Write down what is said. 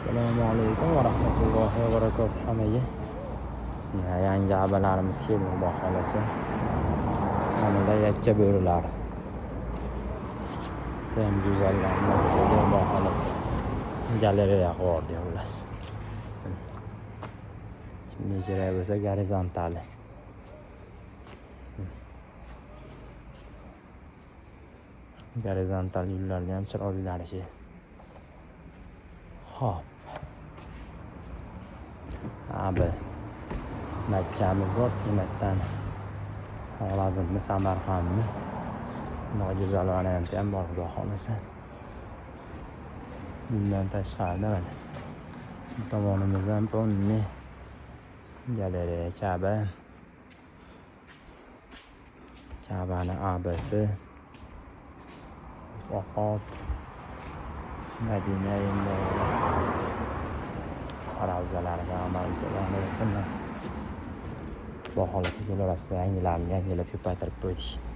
Assalomu alaykum va rahmatullohi va barakatuh hammaga. Yangi abalarimiz keldi Xudo xolasa. Mana yakka bo'rilar. Tem güzellarni Xudo xolasa. Galereya qurdi xullas. Kimga kerak bo'lsa gorizontali. Gorizontal yo'llarda ham chiroylari shu. Hop. Abi Makkamiz bor, Makkadan Xorazmmi, Samarqandmi? Bunday go'zal varianti ham bor Xudo xolasa. Bundan tashqarida mana bu tomonimizdan Ponni galereya Ka'bani abasi Vaqot Madina endi faravzalarga amal qilamiz. Xudo xolasa kelorasida yangilarni yangilab ko'paytirib qo'ydik.